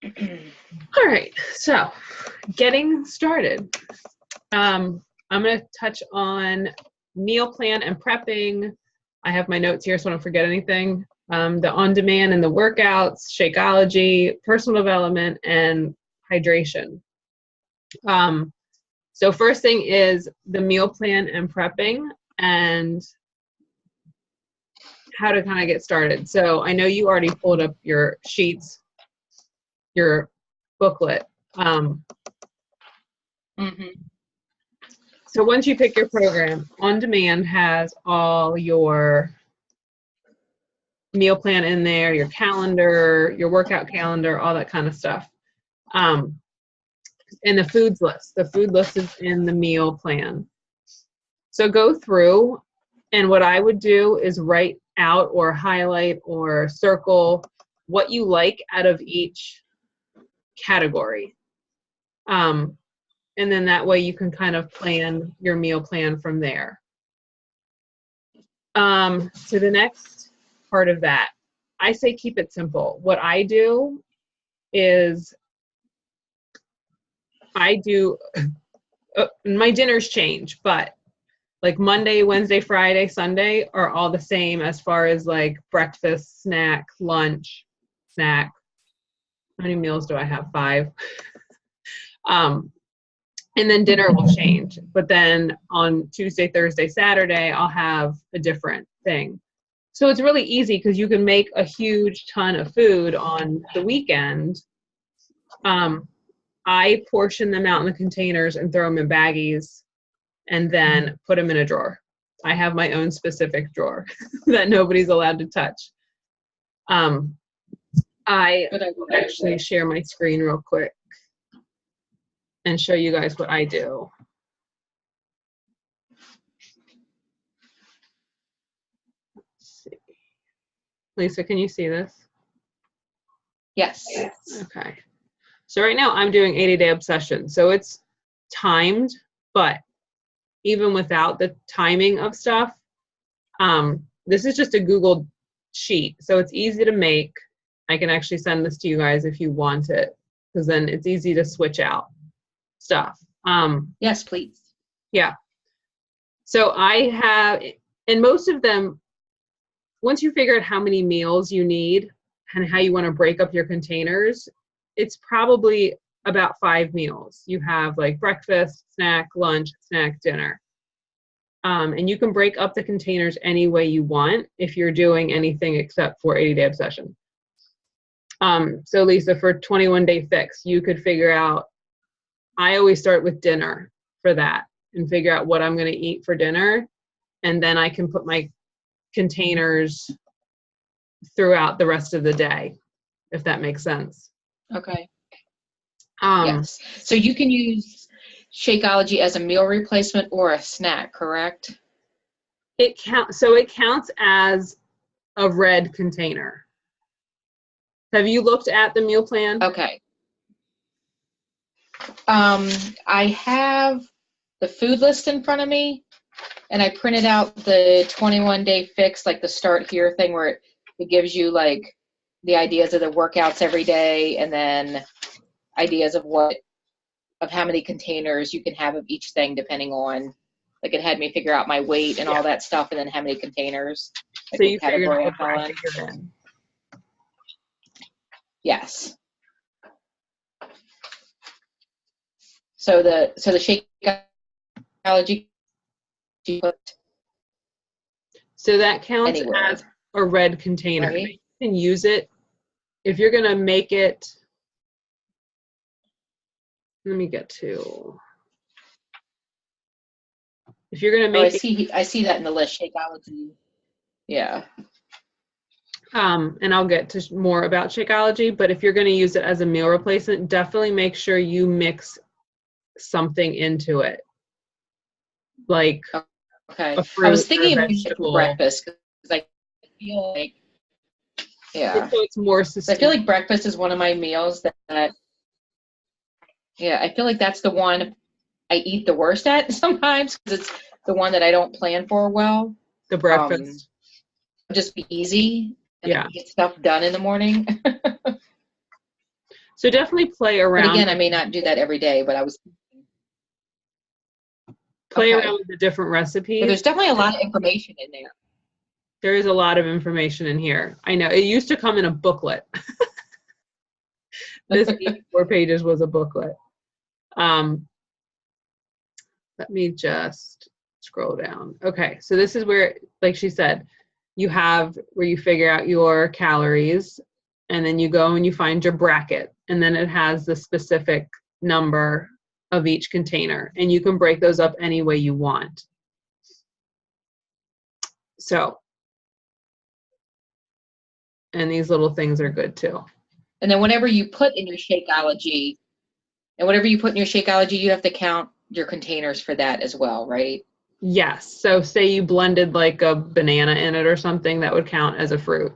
All right, so getting started. I'm going to touch on meal plan and prepping. I have my notes here so I don't forget anything. The on-demand and the workouts, Shakeology, personal development, and hydration. So first thing is the meal plan and prepping and how to kind of get started. So I know you already pulled up your sheets, your booklet. So once you pick your program, On Demand has all your meal plan in there, your calendar, your workout calendar, all that kind of stuff. And the foods list. The food list is in the meal plan. So go through, and what I would do is write out or highlight or circle what you like out of each category. And then that way you can kind of plan your meal plan from there. So the next part of that, I say keep it simple. What I do is my dinners change, but like Monday, Wednesday, Friday, Sunday are all the same as far as like breakfast, snack, lunch, snack. How many meals do I have? 5. And then dinner will change. But then on Tuesday, Thursday, Saturday, I'll have a different thing. So it's really easy because you can make a huge ton of food on the weekend. I portion them out in the containers and throw them in baggies and then put them in a drawer. I have my own specific drawer that nobody's allowed to touch. I will actually share my screen real quick and show you guys what I do. Let's see. Lisa, can you see this? Yes. Okay. So right now I'm doing 80-day obsession. So it's timed, but even without the timing of stuff, this is just a Google sheet. So it's easy to make. I can actually send this to you guys if you want it, because then it's easy to switch out stuff. Yes, please. Yeah. So I have, and most of them, once you figure out how many meals you need and how you want to break up your containers, it's probably about 5 meals. You have like breakfast, snack, lunch, snack, dinner. And you can break up the containers any way you want if you're doing anything except for 80-day obsession. So Lisa, for 21-day fix, you could figure out, I always start with dinner for that and figure out what I'm going to eat for dinner. And then I can put my containers throughout the rest of the day, if that makes sense. Okay. Yes. So you can use Shakeology as a meal replacement or a snack, correct? It counts as a red container. Have you looked at the meal plan? Okay. I have the food list in front of me, and I printed out the 21-day fix, like the start here thing, where it gives you like the ideas of the workouts every day, and then ideas of how many containers you can have of each thing, depending on, like, it had me figure out my weight and all that stuff, and then how many containers. So you figured out what bracket you're in. Yes. So the Shakeology. So that counts as a red container. Right. You can use it if you're going to make it. Let me get to. If you're going to make I see that in the list, Shakeology. Yeah. And I'll get to more about Shakeology, but if you're going to use it as a meal replacement, definitely make sure you mix something into it. Like a fruit, I was thinking or of using it for breakfast because I feel like, yeah. So it's more sustainable. I feel like breakfast is one of my meals that yeah, I feel like that's the one I eat the worst at sometimes because it's the one that I don't plan for well. The breakfast. Just be easy and get stuff done in the morning. So definitely play But around. again, I may not do that every day, but I was Play okay. around with the different But recipes. there's definitely a lot of information in there. There is a lot of information in here. I know it used to come in a booklet. This 84 pages was a booklet. Let me just scroll down. Okay, so this is where, like she said, you have where you figure out your calories, and then you go and you find your bracket, and then it has the specific number of each container, and you can break those up any way you want. So, and these little things are good too. And then whatever you put in your Shakeology, you have to count your containers for that as well, right? Yes. So say you blended like a banana in it or something, that would count as a fruit.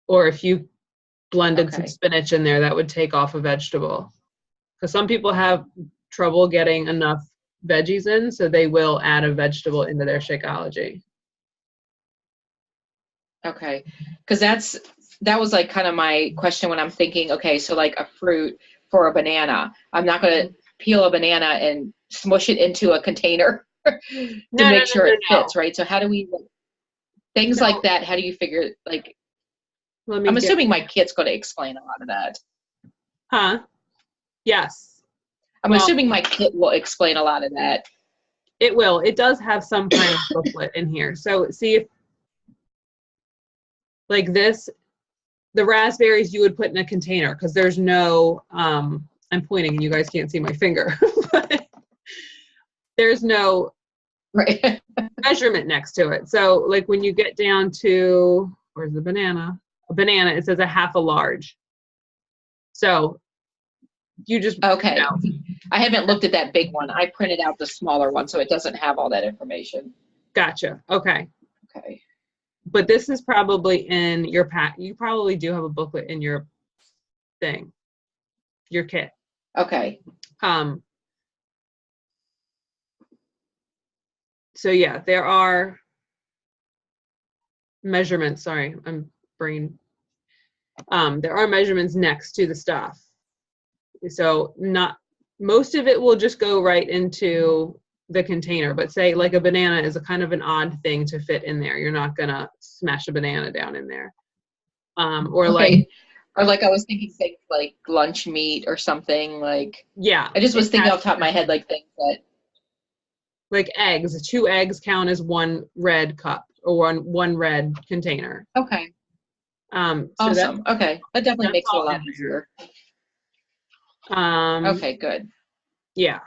Or if you blended some spinach in there, that would take off a vegetable. Because some people have trouble getting enough veggies in, so they will add a vegetable into their Shakeology. Okay. Because that was like kind of my question when I'm thinking, okay, so like a fruit for a banana. I'm not going to peel a banana and smush it into a container to make sure it fits, right? So how do we, things like that, how do you figure, like, I'm assuming my kit's going to explain a lot of that. Huh? Yes. I'm assuming my kit will explain a lot of that. It will. It does have some kind of booklet in here. So see if, like this, the raspberries you would put in a container because there's no, I'm pointing and you guys can't see my finger, but there's no measurement next to it. So like when you get down to, where's the banana? A banana, it says a half a large. So you just, okay. I haven't looked at that big one. I printed out the smaller one, so it doesn't have all that information. Gotcha. Okay. Okay. But this is probably in your pack. You probably do have a booklet in your thing, your kit. Okay. So yeah, there are measurements. Sorry, I'm bringing. There are measurements next to the stuff. So not most of it will just go right into the container, but say like a banana is a kind of an odd thing to fit in there. You're not gonna smash a banana down in there. Or like I was thinking things like lunch meat or something like. Yeah. I just was thinking off the top of my head like things that. Like eggs, 2 eggs count as 1 red cup or one red container. Okay. So awesome. Okay, that definitely makes it a lot easier. Okay, good. Yeah.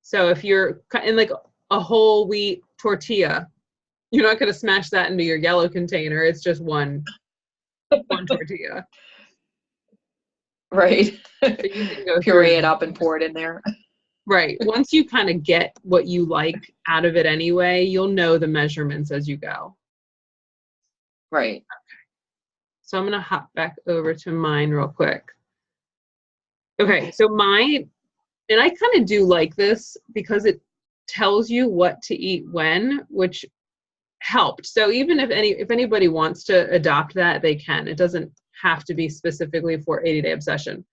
So if you're cutting like a whole wheat tortilla, you're not going to smash that into your yellow container. It's just one tortilla. Right. So you can go puree it up and pour it in there. Right. Once you kind of get what you like out of it anyway, you'll know the measurements as you go. Right. Okay. So I'm going to hop back over to mine real quick. Okay, so mine, and I kind of do like this because it tells you what to eat when, which helped. So even if anybody wants to adopt that, they can. It doesn't have to be specifically for 80-day obsession.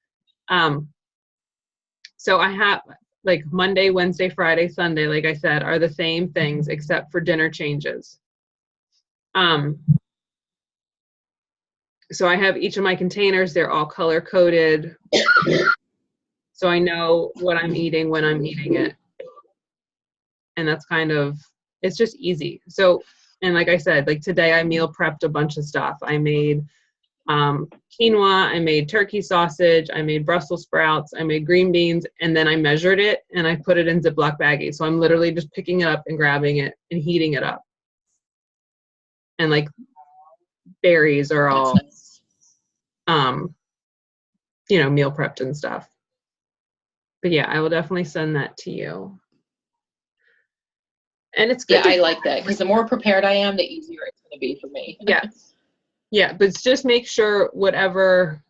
So I have like Monday, Wednesday, Friday, Sunday, like I said, are the same things except for dinner changes. So I have each of my containers, they're all color coded. So I know what I'm eating when I'm eating it. And that's kind of, it's just easy. So, and like I said, like today I meal prepped a bunch of stuff. I made quinoa, I made turkey sausage, I made Brussels sprouts, I made green beans, and then I measured it and I put it in Ziploc baggies. So I'm literally just picking it up and grabbing it and heating it up. And like berries are all, you know, meal prepped and stuff. But yeah, I will definitely send that to you. And it's good. Yeah, I like that because the more prepared I am, the easier it's going to be for me. Yes. Yeah, but just make sure whatever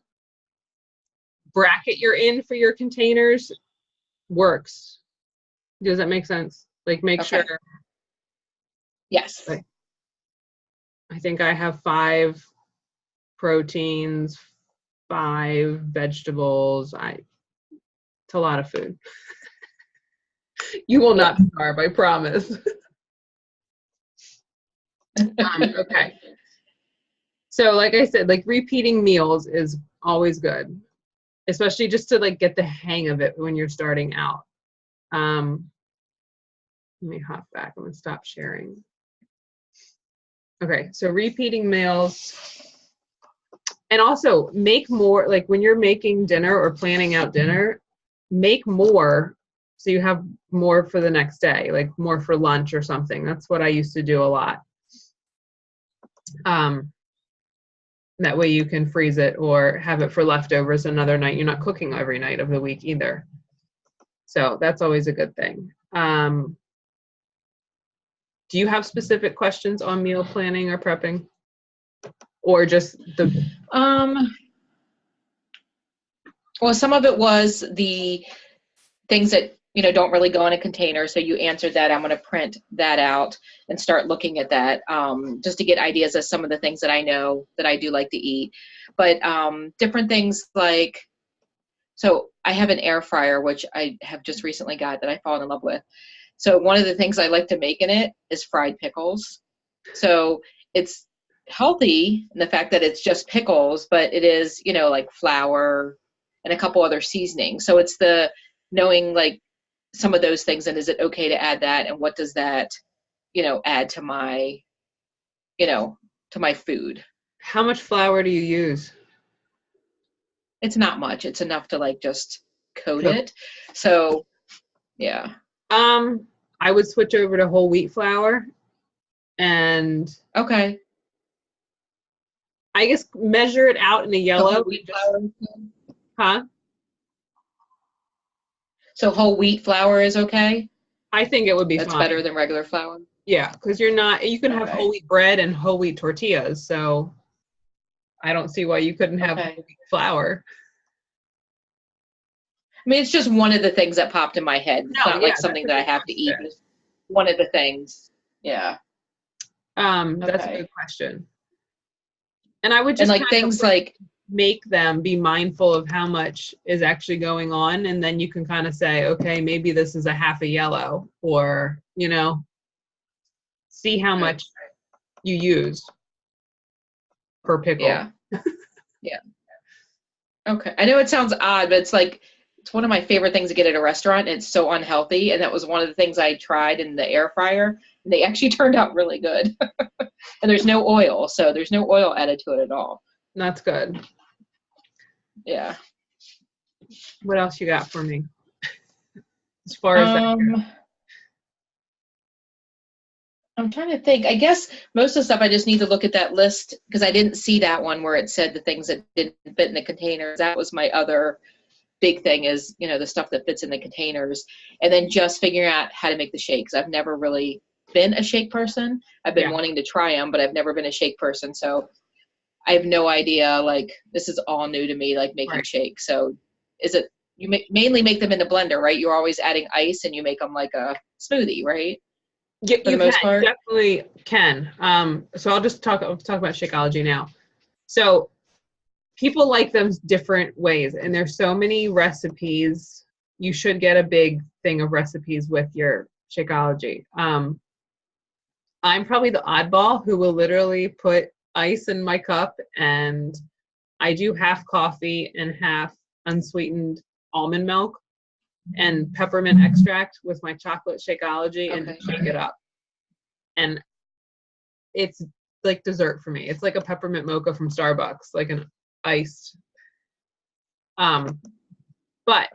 bracket you're in for your containers works. Does that make sense? Like make sure. Yes. Like, I think I have 5 proteins, 5 vegetables. It's a lot of food. You will not starve, I promise. Okay. So like I said, like repeating meals is always good, especially just to like get the hang of it when you're starting out. Let me hop back. I'm gonna stop sharing. Okay, so repeating meals. And also make more, like when you're making dinner or planning out dinner, make more so you have more for the next day, like more for lunch or something. That's what I used to do a lot. That way you can freeze it or have it for leftovers another night. You're not cooking every night of the week either. So that's always a good thing. Do you have specific questions on meal planning or prepping? Or just the well, some of it was the things that, you know, don't really go in a container. So you answered that. I'm going to print that out and start looking at that, just to get ideas of some of the things that I know that I do like to eat. But different things like, so I have an air fryer, which I have just recently got that I've fallen in love with. So one of the things I like to make in it is fried pickles. So it's healthy in the fact that it's just pickles, but it is, you know, like flour and a couple other seasonings. So it's the knowing like some of those things, and is it okay to add that, and what does that, you know, add to my, you know, to my food. How much flour do you use? It's not much. It's enough to like just coat it. So yeah. I would switch over to whole wheat flour, and Okay. I guess measure it out in a yellow. Whole wheat flour. Huh? So whole wheat flour is okay? I think it would be That's fine. better than regular flour? Yeah, because you can have whole wheat bread and whole wheat tortillas, so I don't see why you couldn't have whole wheat flour. I mean, it's just one of the things that popped in my head. It's not like something that I have to eat. It's one of the things. Yeah. That's a good question. And I would just like things like make them be mindful of how much is actually going on, and then you can kind of say, okay, maybe this is a half a yellow, or, you know, see how much you use per pickle. Yeah. Yeah. Okay. I know it sounds odd, but it's like, it's one of my favorite things to get at a restaurant. It's so unhealthy. And that was one of the things I tried in the air fryer. And they actually turned out really good. And there's no oil. So there's no oil added to it at all. That's good. Yeah. What else you got for me? As far as that goes? I'm trying to think. I guess most of the stuff I just need to look at that list, because I didn't see that one where it said the things that didn't fit in the containers. That was my other big thing, is, you know, the stuff that fits in the containers, and then just figuring out how to make the shakes. I've never really been a shake person. I've been wanting to try them, but I've never been a shake person. So I have no idea, like, this is all new to me, like making shakes. So is it, you mainly make them in the blender, right? You're always adding ice and you make them like a smoothie, right? Yeah, you definitely can. So I'll talk about Shakeology now. So people like them different ways, and there's so many recipes. You should get a big thing of recipes with your Shakeology. I'm probably the oddball who will literally put ice in my cup, and I do half coffee and half unsweetened almond milk and peppermint extract with my chocolate Shakeology, and shake it up. And it's like dessert for me. It's like a peppermint mocha from Starbucks, like an iced. But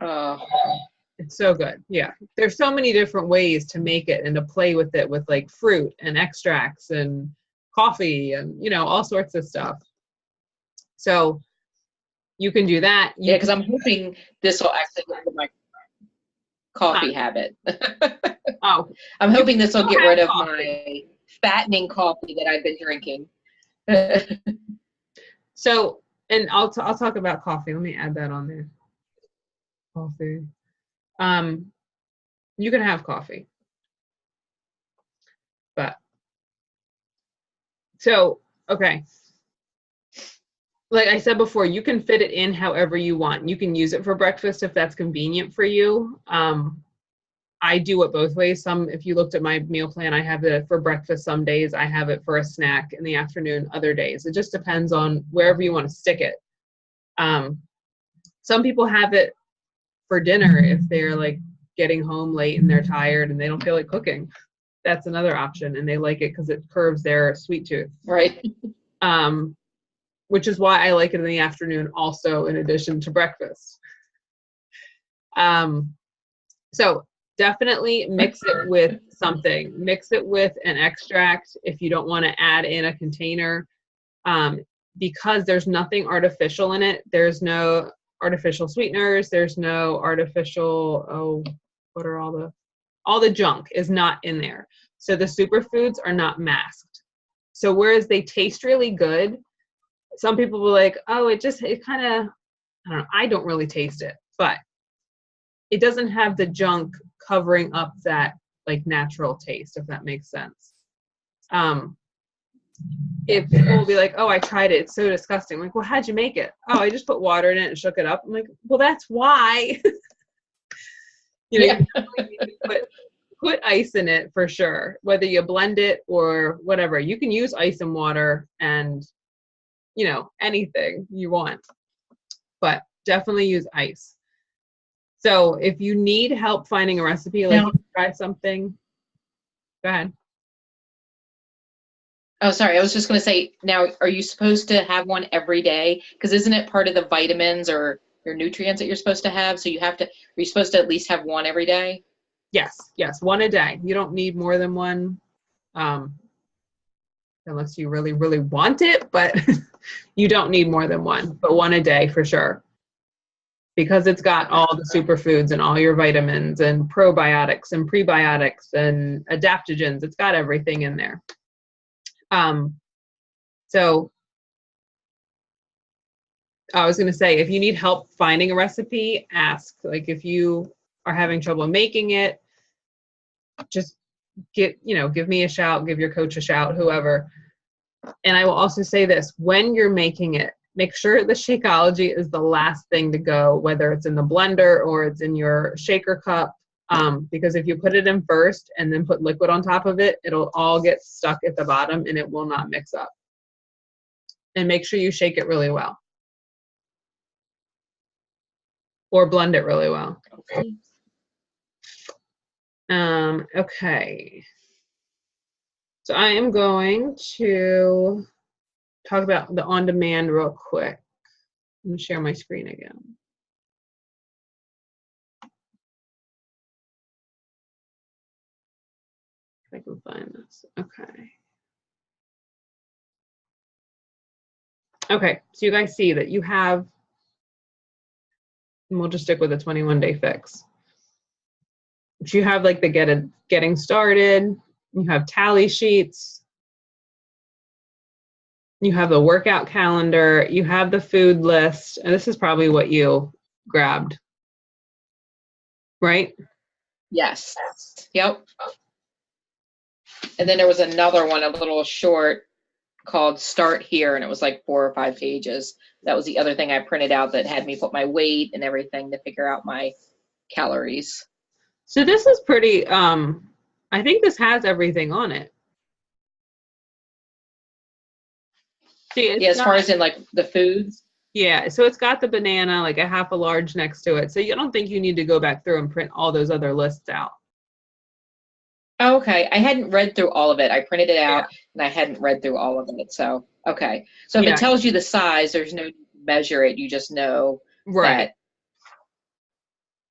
it's so good. Yeah. There's so many different ways to make it and to play with it, with like fruit and extracts and coffee and, you know, all sorts of stuff. So you can do that. Yeah, because I'm hoping this will actually get rid of my coffee habit. I'm hoping this will get rid of my fattening coffee that I've been drinking. So, and I'll talk about coffee. Let me add that on there. Coffee. You can have coffee. But so, okay. like I said before, you can fit it in however you want. You can use it for breakfast if that's convenient for you. I do it both ways. If you looked at my meal plan, I have it for breakfast some days. I have it for a snack in the afternoon other days. It just depends on wherever you want to stick it. Some people have it for dinner if they're like getting home late and they're tired and they don't feel like cooking. That's another option, and they like it because it curbs their sweet tooth. Right. Which is why I like it in the afternoon also, in addition to breakfast. So definitely mix it with something. Mix it with an extract if you don't want to add in a container, because there's nothing artificial in it. There's no artificial sweeteners. There's no artificial, what are all the junk is not in there. So the superfoods are not masked. So whereas they taste really good, some people will like, oh, it kind of, I don't know, I don't really taste it, but it doesn't have the junk covering up that like natural taste, if that makes sense. If people will be like, oh, I tried it, it's so disgusting. I'm like, well, how'd you make it? Oh, I just put water in it and shook it up. I'm like, well, that's why. Yeah. You definitely need to put ice in it for sure, whether you blend it or whatever. You can use ice and water and, anything you want, but definitely use ice. So if you need help finding a recipe, like you try something, go ahead. Oh, sorry. I was just going to say, now, are you supposed to have one every day? Because isn't it part of the vitamins or your nutrients that you're supposed to have? So are you supposed to at least have one every day? Yes, one a day. You don't need more than one, unless you really, really want it, but you don't need more than one, but one a day for sure. Because it's got all the superfoods and all your vitamins and probiotics and prebiotics and adaptogens. It's got everything in there. So I was going to say, if you need help finding a recipe, ask. Like if you are having trouble making it, just give me a shout, give your coach a shout, whoever. And I will also say this, when you're making it, make sure the Shakeology is the last thing to go, whether it's in the blender or it's in your shaker cup, because if you put it in first and then put liquid on top of it, it'll all get stuck at the bottom and it will not mix up. And make sure you shake it really well. Or blend it really well. Okay. So I am going to talk about the on-demand real quick. I'm going to share my screen again. If I can find this. Okay. Okay, so you guys see that you have, and we'll just stick with a 21-day fix. If you have like the getting started, you have tally sheets, you have the workout calendar, you have the food list, and this is probably what you grabbed, right? Yes. Yep. And then there was another one, a little short, called Start Here, and it was like 4 or 5 pages. That was the other thing I printed out that had me put my weight and everything to figure out my calories. So this is pretty, I think this has everything on it. See, as far as in like the foods? Yeah, so it's got the banana, like a half a large next to it. So you don't think you need to go back through and print all those other lists out. Okay, I hadn't read through all of it. I printed it out and I hadn't read through all of it. So, okay. So if it tells you the size, there's no need to measure it. You just know that.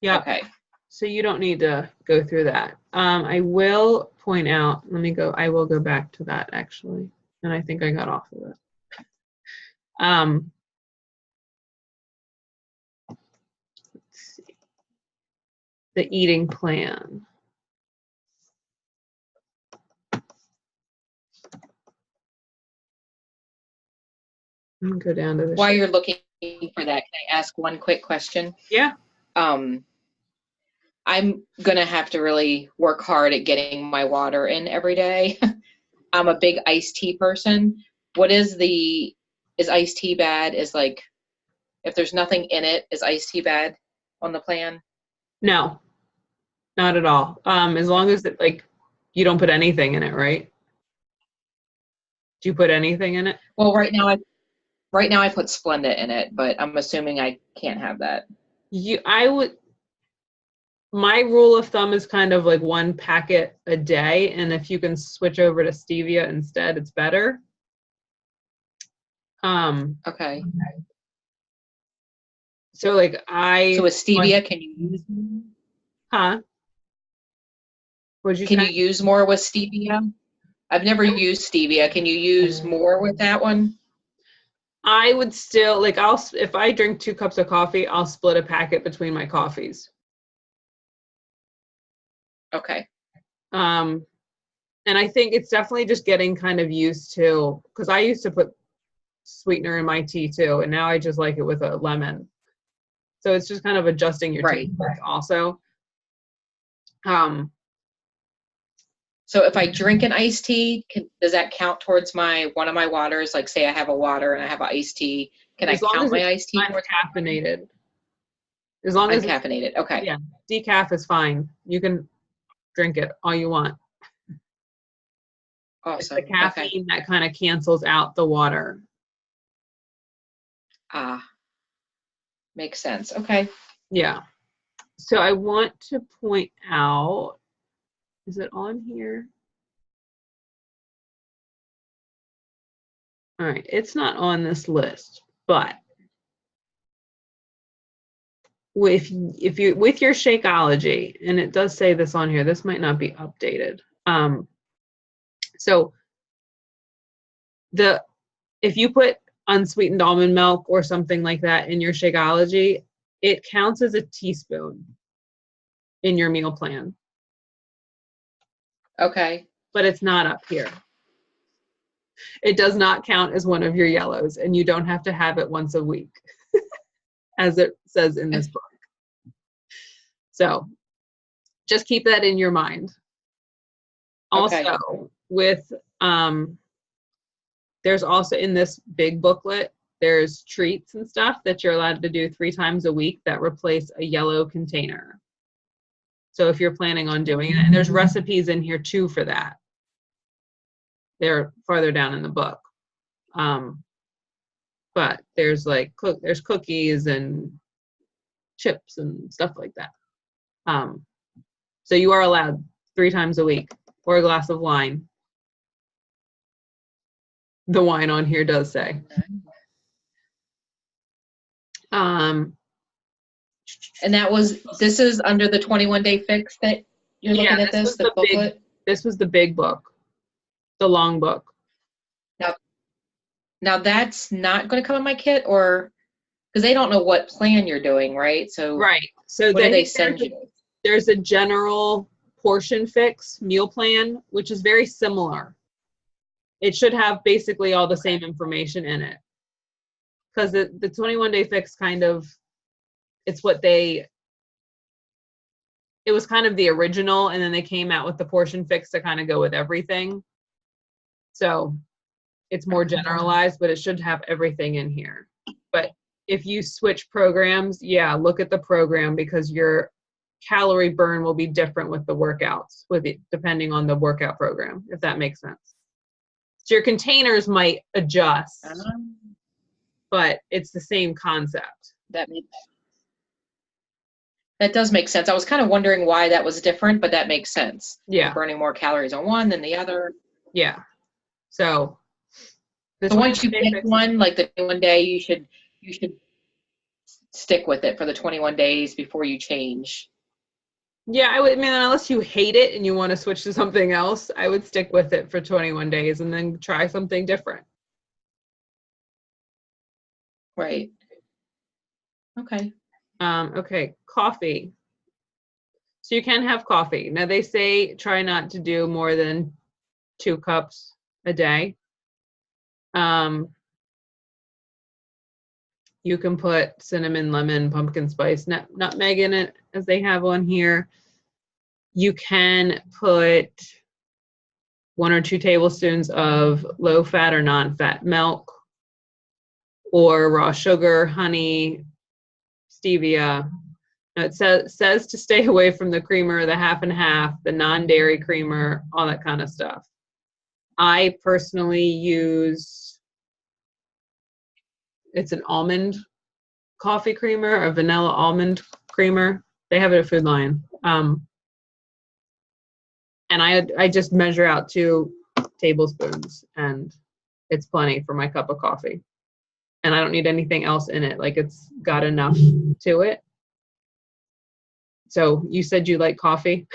Yeah. Okay. So you don't need to go through that. I will point out, I will go back to that actually. And I think I got off of it. Let's see. The eating plan. Go down to the While you're looking for that, can I ask one quick question? Yeah. I'm gonna have to really work hard at getting my water in every day. I'm a big iced tea person. Is is iced tea bad? Is like, if there's nothing in it, is iced tea bad on the plan? No, not at all. As long as it, like, you don't put anything in it, right? Do you put anything in it? Well, right now I put Splenda in it, but I'm assuming I can't have that. I would, my rule of thumb is kind of like 1 packet a day, and if you can switch over to stevia instead, it's better. Okay. So like So with stevia, can you use huh? What'd you Can say? you use more with stevia? I've never used stevia. Can you use more with that one? I would still like if I drink 2 cups of coffee, I'll split a packet between my coffees. Okay. And I think it's definitely just getting kind of used to, because I used to put sweetener in my tea too, and now I just like it with a lemon. So it's just kind of adjusting your Right. taste buds also. So if I drink an iced tea, does that count towards one of my waters? Like say I have a water and I have an iced tea. Can I As long count as my it's iced tea towards uncaffeinated. As long as it's, uncaffeinated? Okay. yeah, decaf is fine. You can drink it all you want. It's the Awesome. Okay. caffeine that kind of cancels out the water. Ah, makes sense. Okay. Yeah. So I want to point out, is it on here? All right, it's not on this list, but if you with your Shakeology, and it does say this on here, this might not be updated. So if you put unsweetened almond milk or something like that in your Shakeology, it counts as a teaspoon in your meal plan. Okay. But it's not up here. It does not count as one of your yellows, and you don't have to have it once a week, as it says in this book. So just keep that in your mind. Okay. Also, with there's also in this big booklet, there's treats and stuff that you're allowed to do 3 times a week that replace a yellow container. So if you're planning on doing it, and there's recipes in here too for that. They're farther down in the book. But there's like there's cookies and chips and stuff like that. So you are allowed 3 times a week, or a glass of wine. The wine on here does say. And this is under the 21-day fix that you're looking at this, the booklet? This was the big book, the long book. Now that's not going to come in my kit, or because they don't know what plan you're doing, right? So right. So what do they send you? There's a general portion fix meal plan, which is very similar. It should have basically all the same information in it. Because the 21-day fix kind of, it was kind of the original, and then they came out with the portion fix to kind of go with everything. So it's more generalized, but it should have everything in here. But if you switch programs, yeah, look at the program, because your calorie burn will be different with the workouts, depending on the workout program, if that makes sense. So your containers might adjust, but it's the same concept. That does make sense. I was kind of wondering why that was different, but that makes sense. Yeah. You're burning more calories on one than the other. Yeah. So once you pick one, like the 21 day, you should stick with it for the 21 days before you change. Yeah, I mean, unless you hate it and you want to switch to something else, I would stick with it for 21 days and then try something different. Right. Okay. Okay, coffee. So you can have coffee. Now they say try not to do more than 2 cups a day. You can put cinnamon, lemon, pumpkin spice, nutmeg in it, as they have on here. You can put 1 or 2 tablespoons of low-fat or non-fat milk. or raw sugar, honey, stevia. Now, it says to stay away from the creamer, the half and half, the non-dairy creamer, all that kind of stuff. I personally use, it's an almond coffee creamer, a vanilla almond creamer. They have it at Food Lion. And I just measure out 2 tablespoons, and it's plenty for my cup of coffee. And I don't need anything else in it. Like, it's got enough to it. So you said you like coffee?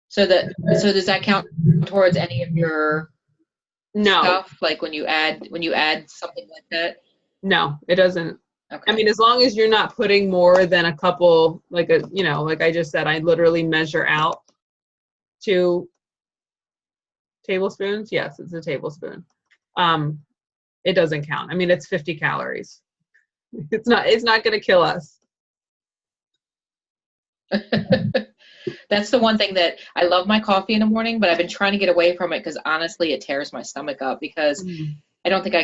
So does that count towards any of your No. stuff? Like when you add something like that? No, it doesn't. Okay. I mean, as long as you're not putting more than a couple, like I just said, I literally measure out 2 tablespoons. Yes, it's a tablespoon. It doesn't count. I mean, it's 50 calories. It's not going to kill us. That's the one thing that I love my coffee in the morning, but I've been trying to get away from it because honestly, it tears my stomach up because I don't think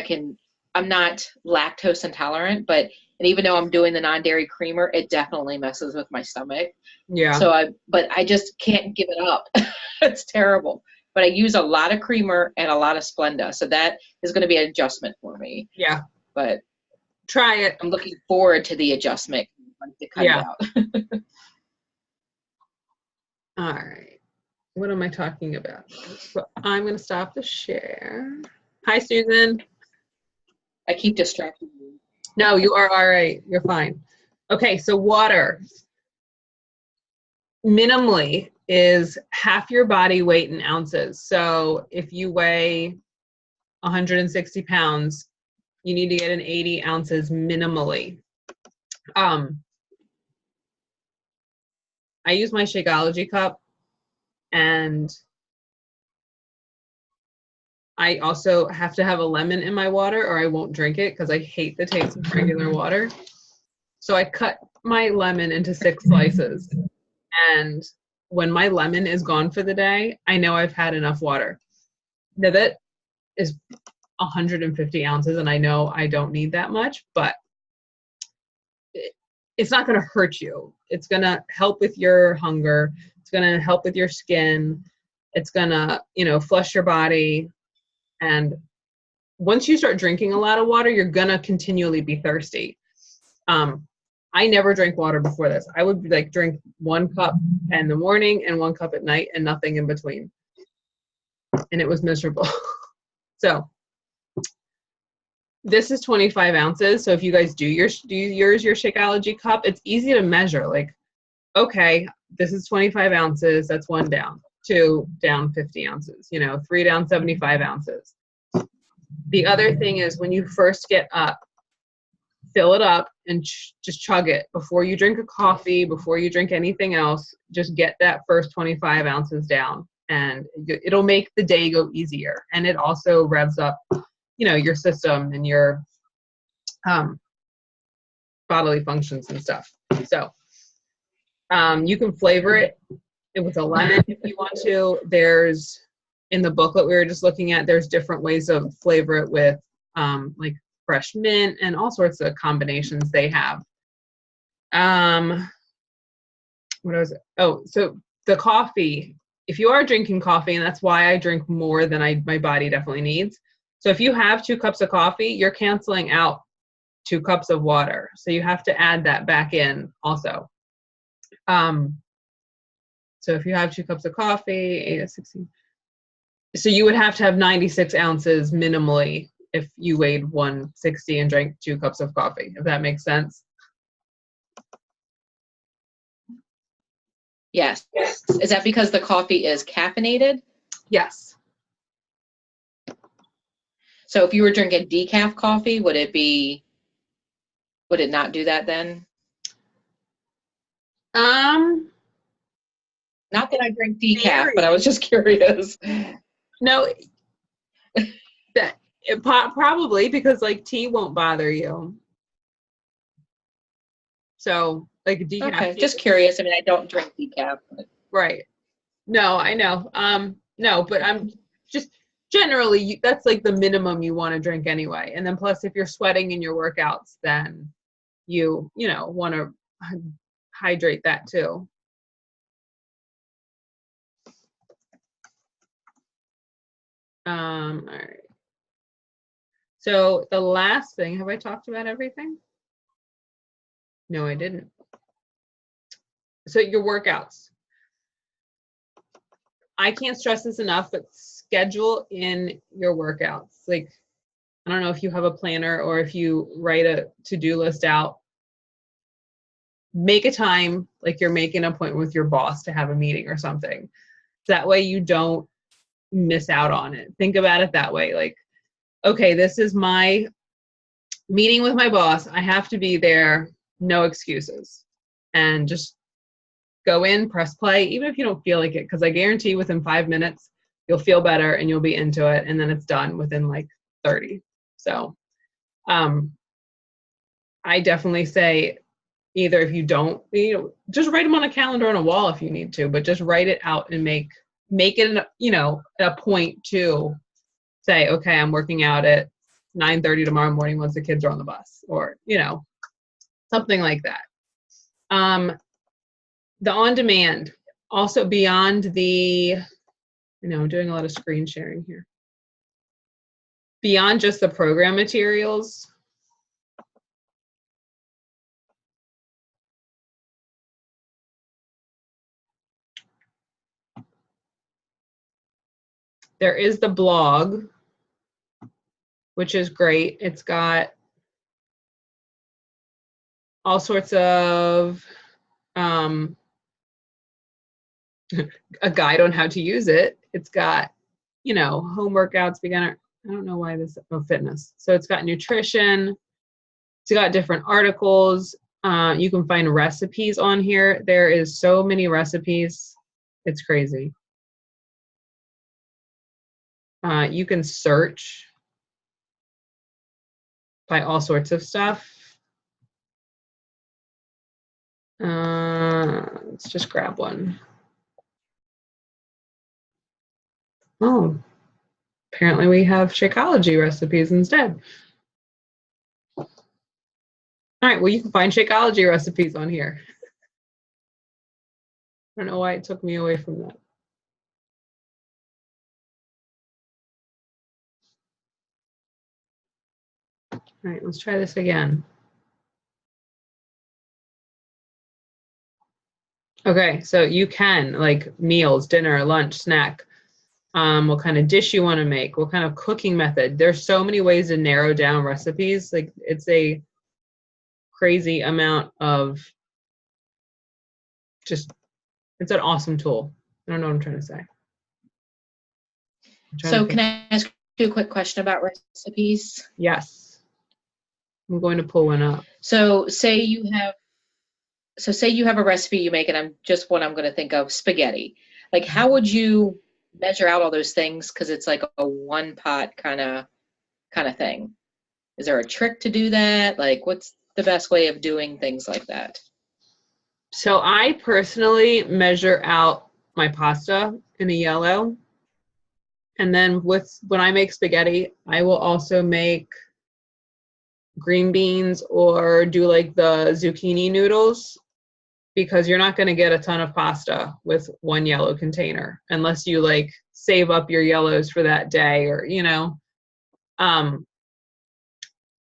I'm not lactose intolerant, and even though I'm doing the non-dairy creamer, it definitely messes with my stomach. Yeah. But I just can't give it up. It's terrible. But I use a lot of creamer and a lot of Splenda. So that is going to be an adjustment for me. Yeah. But try it. I'm looking forward to the adjustment to cut it out. All right. What am I talking about? So I'm going to stop the share. Hi, Susan. I keep distracting you. No, you are all right. You're fine. Okay, so water. Minimally is half your body weight in ounces. So if you weigh 160 pounds, you need to get an 80 ounces minimally. I use my Shakeology cup, and I also have to have a lemon in my water or I won't drink it because I hate the taste of regular water. So I cut my lemon into 6 slices. And when my lemon is gone for the day, I know I've had enough water. Now that is 150 ounces, and I know I don't need that much, but it's not going to hurt you. It's going to help with your hunger. It's going to help with your skin. It's going to, flush your body. And once you start drinking a lot of water, you're going to continually be thirsty. I never drank water before this. I would drink 1 cup in the morning and 1 cup at night and nothing in between. And it was miserable. So this is 25 ounces. So if you guys do your Shakeology cup, it's easy to measure. Like, okay, this is 25 ounces. That's 1 down. 2 down 50 ounces. 3 down 75 ounces. The other thing is when you first get up, fill it up and just chug it. Before you drink a coffee, before you drink anything else, just get that first 25 ounces down. And it'll make the day go easier. And it also revs up your system and your bodily functions and stuff. So you can flavor it with a lemon if you want to. There's, in the booklet we were just looking at, there's different ways of flavor it with like fresh mint and all sorts of combinations they have. What was it? Oh, so the coffee, if you are drinking coffee, and that's why I drink more than my body definitely needs. So if you have 2 cups of coffee, you're canceling out 2 cups of water. So you have to add that back in also. So if you have 2 cups of coffee, 8 to 16. So you would have to have 96 ounces minimally if you weighed 160 and drank 2 cups of coffee, if that makes sense. Yes. Is that because the coffee is caffeinated? Yes. So if you were drinking decaf coffee, would it not do that then? Not that I drink decaf, but I was just curious. No, probably because tea won't bother you. So decaf. Okay, just curious. I mean, I don't drink decaf. But. Right. No, I know. No, but I'm just generally that's like the minimum you want to drink anyway. And then plus if you're sweating in your workouts, then you know, want to hydrate that too. All right. So the last thing, have I talked about everything? No, I didn't. So your workouts. I can't stress this enough, but schedule in your workouts. Like, I don't know if you have a planner or if you write a to-do list out. Make a time, like you're making an appointment with your boss to have a meeting or something. That way you don't miss out on it. Think about it that way. Like, okay, this is my meeting with my boss. I have to be there, no excuses. And just go in, press play, even if you don't feel like it, because I guarantee within 5 minutes, you'll feel better and you'll be into it. And then it's done within like 30. So I definitely say either if you don't, you know, just write them on a calendar on a wall if you need to, but just write it out and make it, you know, a point to say, okay, I'm working out at 9:30 tomorrow morning once the kids are on the bus, or, you know, something like that. The on-demand, also beyond the, you know, I'm doing a lot of screen sharing here. Beyond just the program materials, there is the blog, which is great. It's got all sorts of a guide on how to use it. It's got, you know, home workouts, beginner. I don't know why this, oh, fitness. So it's got nutrition. It's got different articles. You can find recipes on here. There is so many recipes. It's crazy. You can search by all sorts of stuff. Let's just grab one. Oh, apparently we have Shakeology recipes instead. All right, well, you can find Shakeology recipes on here. I don't know why it took me away from that. All right, let's try this again. Okay, so you can, like, meals, dinner, lunch, snack, what kind of dish you want to make, what kind of cooking method. There's so many ways to narrow down recipes. Like, it's a crazy amount of just, it's an awesome tool. I don't know what I'm trying to say. So can I ask you a quick question about recipes? Yes. I'm going to pull one up. So say you have a recipe you make, and I'm going to think of spaghetti. Like, how would you measure out all those things? Because it's like a one pot kind of thing. Is there a trick to do that? Like, what's the best way of doing things like that? So I personally measure out my pasta in a yellow. And then when I make spaghetti, I will also make green beans or do like the zucchini noodles, because you're not going to get a ton of pasta with one yellow container unless you like save up your yellows for that day, or, you know.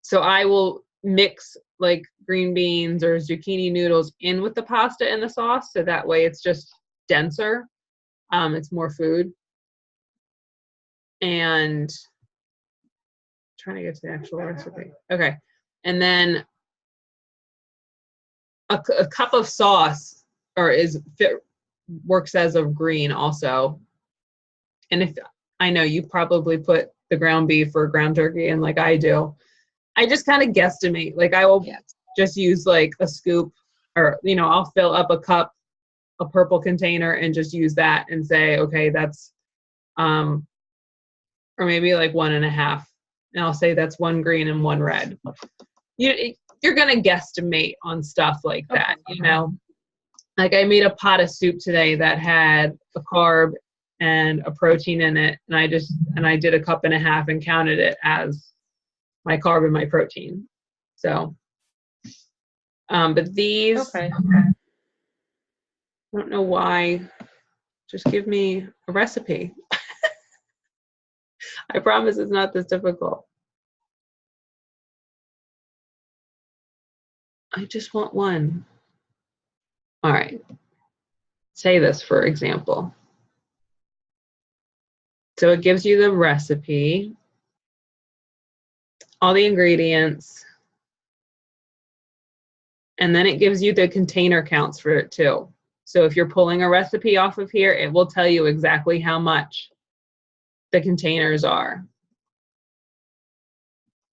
So I will mix like green beans or zucchini noodles in with the pasta and the sauce, so that way it's just denser. It's more food. And trying to get to the actual recipe. Okay. And then a cup of sauce works as of green also. And if I know you probably put the ground beef or ground turkey in like I do, I just kind of guesstimate. Like I will just use like a scoop, or, you know, I'll fill up a cup, a purple container, and just use that and say, okay, that's, or maybe like 1.5. And I'll say that's 1 green and 1 red. You're going to guesstimate on stuff like that, you know? Like I made a pot of soup today that had a carb and a protein in it, and I did a cup and a half and counted it as my carb and my protein. So, but these, Okay. I don't know why. Just give me a recipe. I promise it's not this difficult. I just want one. All right. Say this, for example. So it gives you the recipe, all the ingredients, and then it gives you the container counts for it too. So if you're pulling a recipe off of here, it will tell you exactly how much the containers are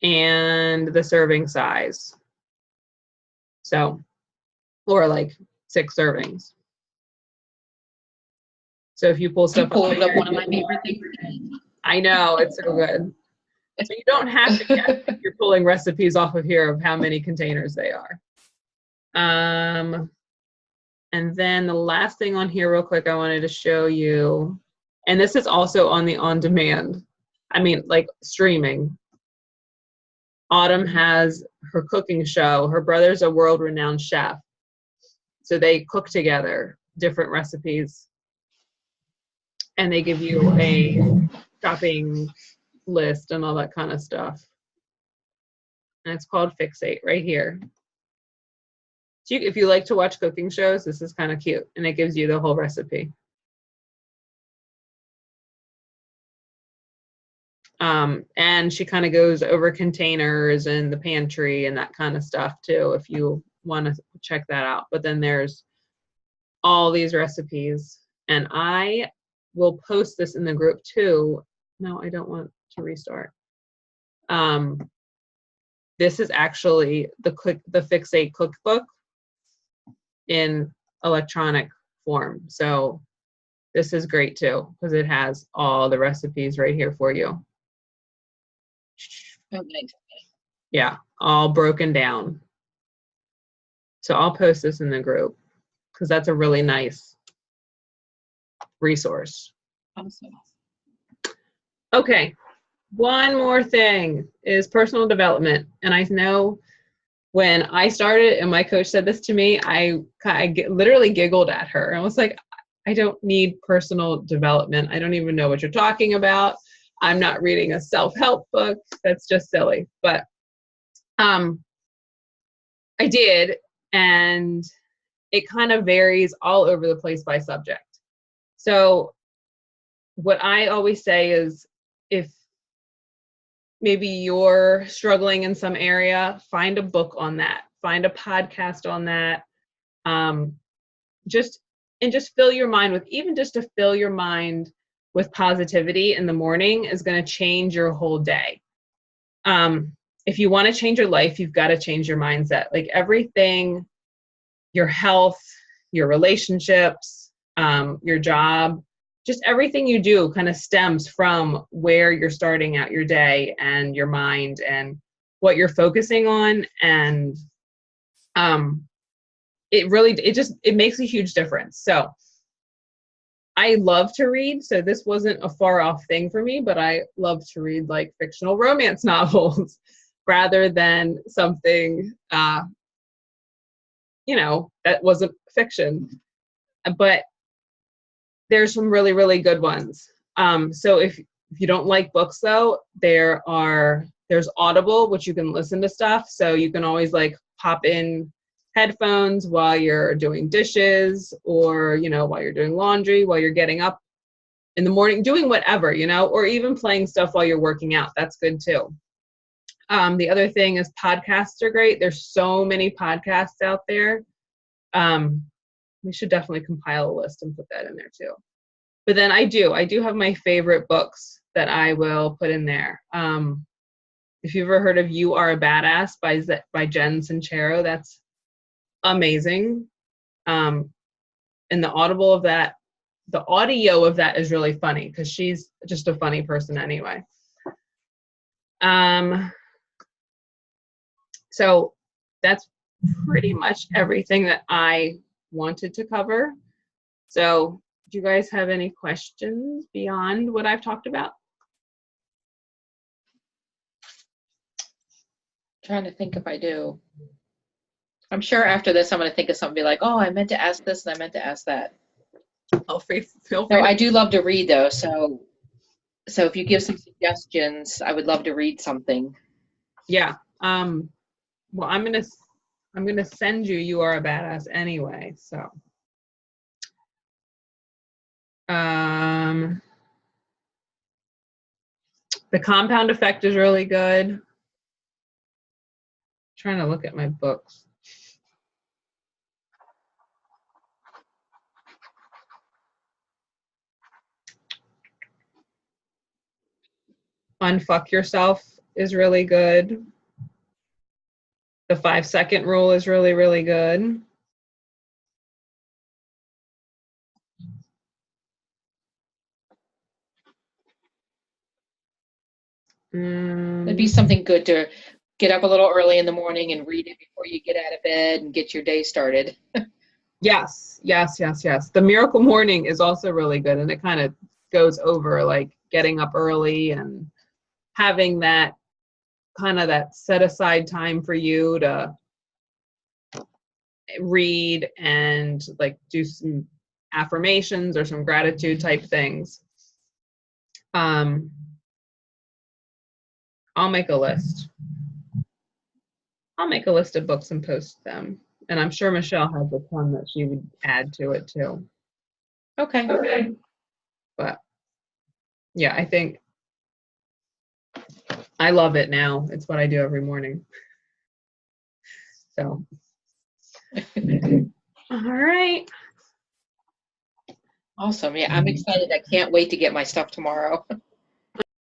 and the serving size. So, or like 6 servings. So if you pull You stuff pulled up here, one of my favorite things. I know, it's so good. So you don't have to guess if you're pulling recipes off of here of how many containers they are. And then the last thing on here real quick I wanted to show you, and this is also on the on-demand, I mean like streaming. Autumn has her cooking show. Her brother's a world-renowned chef. So they cook together different recipes, and they give you a shopping list and all that kind of stuff. And it's called Fixate right here. So if you like to watch cooking shows, this is kind of cute, and it gives you the whole recipe. And she kind of goes over containers and the pantry and that kind of stuff too, if you want to check that out. But then there's all these recipes, and I will post this in the group too. No, I don't want to restart. This is actually the Fixate cookbook in electronic form. So this is great too, because it has all the recipes right here for you. Okay. Yeah, all broken down. So I'll post this in the group because that's a really nice resource. Awesome. Okay, one more thing is personal development. And I know when I started and my coach said this to me, I literally giggled at her. I was like, I don't need personal development. I don't even know what you're talking about. I'm not reading a self-help book. That's just silly. But I did, and it kind of varies all over the place by subject. So what I always say is, if maybe you're struggling in some area, find a book on that, find a podcast on that. Just fill your mind with, even just to fill your mind with positivity in the morning is going to change your whole day. If you want to change your life, you've got to change your mindset. Like everything, your health, your relationships, your job, just everything you do kind of stems from where you're starting out your day and your mind and what you're focusing on. And it makes a huge difference. So I love to read, so this wasn't a far off thing for me, but I love to read like fictional romance novels rather than something, that wasn't fiction. But there's some really, really good ones. So if you don't like books though, there's Audible, which you can listen to stuff. So you can always like pop in headphones while you're doing dishes, or while you're doing laundry, while you're getting up in the morning, doing whatever, or even playing stuff while you're working out. That's good too. The other thing is podcasts are great. There's so many podcasts out there. We should definitely compile a list and put that in there too. But then I do have my favorite books that I will put in there. If you've ever heard of You Are a Badass by Jen Sincero, that's amazing. And the audio of that is really funny because she's just a funny person anyway. So that's pretty much everything that I wanted to cover. So Do you guys have any questions beyond what I've talked about? Trying to think if I do. I'm sure after this, I'm going to think of something, be like, oh, I meant to ask this and I meant to ask that. Feel free. No, I do love to read though. So if you give some suggestions, I would love to read something. Yeah. Well, I'm gonna send you You Are a Badass anyway. So. The Compound Effect is really good. Trying to look at my books. Unfuck Yourself is really good. The 5-second rule is really, really good. It'd be something good to get up a little early in the morning and read it before you get out of bed and get your day started. Yes. The Miracle Morning is also really good, and it kind of goes over like getting up early and having that kind of that set aside time for you to read and like do some affirmations or some gratitude type things. I'll make a list. I'll make a list of books and post them. And I'm sure Michelle has a ton that she would add to it too. Okay. But yeah, I think I love it now. It's what I do every morning. So, all right. Awesome. Yeah, I'm excited. I can't wait to get my stuff tomorrow.